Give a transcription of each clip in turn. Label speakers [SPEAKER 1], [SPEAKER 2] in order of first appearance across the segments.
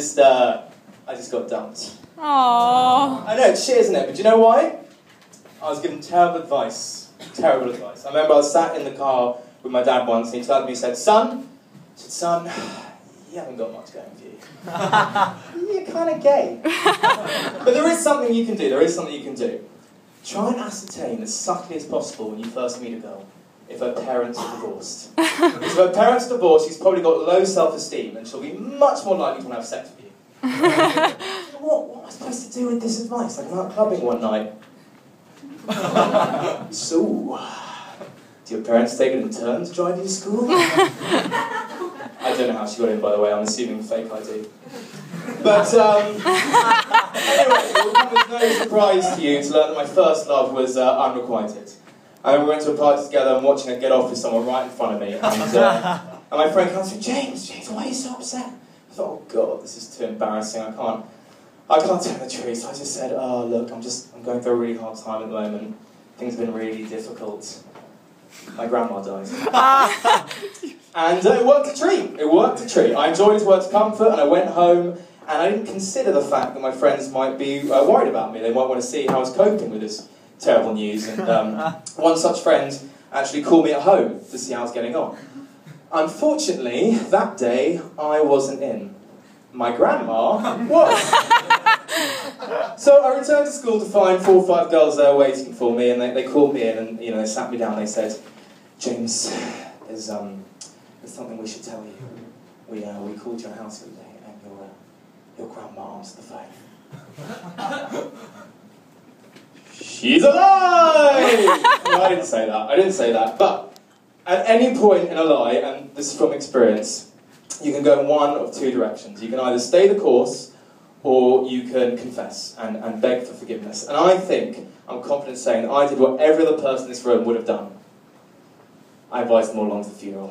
[SPEAKER 1] just got dumped.
[SPEAKER 2] Aww.
[SPEAKER 1] I know, it's shit, isn't it? But do you know why? I was given terrible advice. Terrible advice. I remember I was sat in the car with my dad once, and he turned to me and said, son, you haven't got much going for you. You're kind of gay. But there is something you can do. There is something you can do. Try and ascertain as subtly as possible when you first meet a girl if her parents are divorced. Because if her parents are divorced, she's probably got low self-esteem, and she'll be much more likely to want to have sex with you. What am I supposed to do with this advice? Like, I'm out clubbing one night. So, do your parents take it in turns to drive you to school? I don't know how she got in, by the way. I'm assuming fake ID. But, anyway, it will come as no surprise to you to learn that my first love was unrequited. And we went to a party together and watching her get off with someone right in front of me. And my friend comes to me, James, why are you so upset? I thought, oh God, this is too embarrassing. I can't tell the truth. So I just said, oh look, I'm going through a really hard time at the moment. Things have been really difficult. My grandma died. And it worked a treat. It worked a treat. I enjoyed his words of comfort, and I went home, and I didn't consider the fact that my friends might be worried about me. They might want to see how I was coping with this terrible news. And one such friend actually called me at home to see how I was getting on. Unfortunately, that day, I wasn't in. My grandma was. So I returned to school to find 4 or 5 girls there waiting for me, and they called me in, and they sat me down. And they said, "James, there's something we should tell you. We called your house the other day, and your grandma answered the phone. She's alive!" No, I didn't say that. But at any point in a lie, and this is from experience, you can go in one of 2 directions. You can either stay the course, or you can confess and beg for forgiveness. And I think, I'm confident saying, that I did what every other person in this room would have done. I invited them all along to the funeral.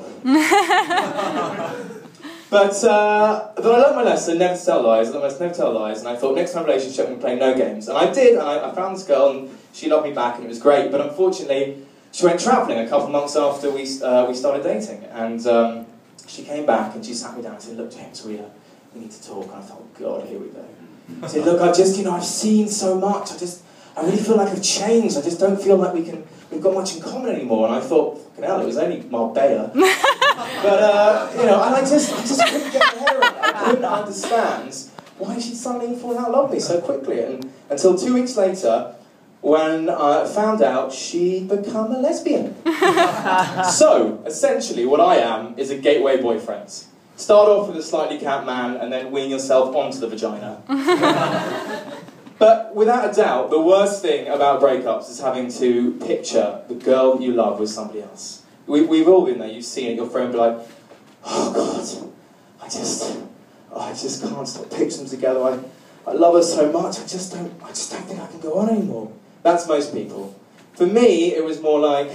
[SPEAKER 1] But I learned my lesson, never to tell lies. I learned my lesson, never to tell lies, and I thought, next time relationship, I'm going to play no games. And I did, and I found this girl, and she loved me back, and it was great. But unfortunately, she went travelling a couple of months after we started dating. And she came back, and she sat me down and said, "Look, James, we need to talk." And I thought, oh God, here we go. I said, "Look, I've seen so much. I really feel like I've changed. I just don't feel like we've got much in common anymore." And I thought, fucking hell, it was only Marbella. But, and I just couldn't get my head around it. I couldn't understand why she'd suddenly fallen out of love with me so quickly. And until 2 weeks later, when I found out she'd become a lesbian. So, essentially, what I am is a gateway boyfriend. Start off with a slightly camp man, and then wean yourself onto the vagina. But without a doubt, the worst thing about breakups is having to picture the girl that you love with somebody else. We've all been there. You've seen it. Your friend be like, "Oh God, I just can't stop picturing them together. I love her so much. I just don't think I can go on anymore." That's most people. For me, it was more like.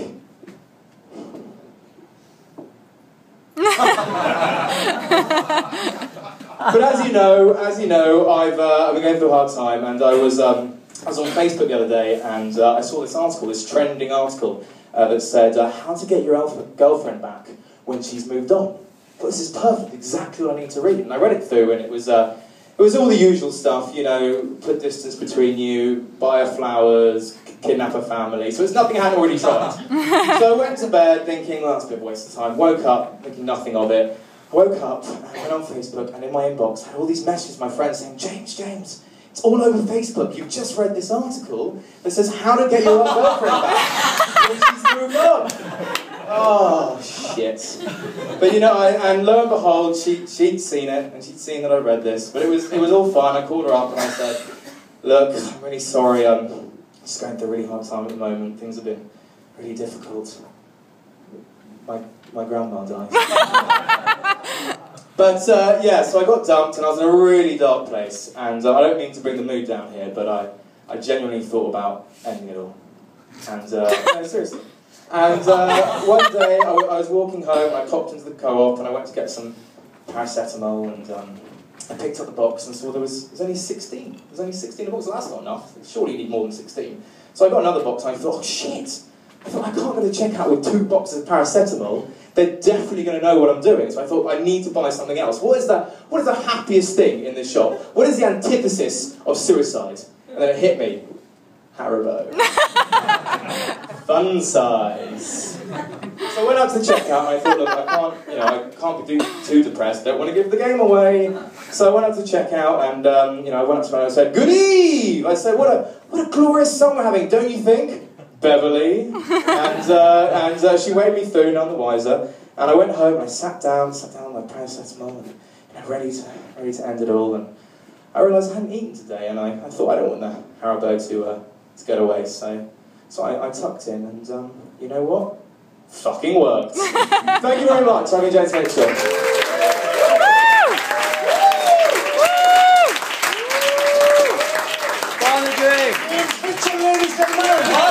[SPEAKER 1] But as you know, I've been going through a hard time, and I was on Facebook the other day, and I saw this article, this trending article, that said, how to get your girlfriend back when she's moved on. But this is perfect, exactly what I need to read. And I read it through, and it was all the usual stuff, put distance between you, buy her flowers, kidnap her family. So it's nothing I hadn't already tried. So I went to bed thinking, well, that's a bit of a waste of time. Woke up thinking nothing of it. I woke up and I went on Facebook, and in my inbox I had all these messages from my friends saying, James, it's all over Facebook. You've just read this article that says how to get your old girlfriend back when she's moved on. Oh, shit. But and lo and behold, she'd seen it, and she'd seen that I read this. But it was all fine. I called her up and I said, "Look, I'm really sorry. I'm just going through a really hard time at the moment. Things have been really difficult. My grandma died." But, so I got dumped, and I was in a really dark place. And I don't mean to bring the mood down here, but I genuinely thought about ending it all. And, no, seriously. And one day, I was walking home, and I popped into the co-op, and I went to get some paracetamol, and I picked up the box and saw there was only 16. There's only 16 in the box, so that's not enough. Surely you need more than 16. So I got another box, and I thought, oh shit, I thought, I can't go to checkout with 2 boxes of paracetamol. They're definitely going to know what I'm doing. So I thought, I need to buy something else. What is the happiest thing in this shop? What is the antithesis of suicide? And then it hit me. Haribo. Fun size. So I went out to the checkout and I thought, look, I can't be too depressed. I don't want to give the game away. So I went out to the checkout and I went up to her and I said, "Good eve!" I said, what a glorious song we're having, don't you think, Beverly? And she waved me through, none the wiser. And I went home and I sat down on my paracetamol and ready to end it all. And I realised I hadn't eaten today, and I thought I don't want the Haribo to get away. So I tucked in, and you know what? Fucking worked. Thank you very much. I've enjoyed today's show.
[SPEAKER 2] Ladies and gentlemen.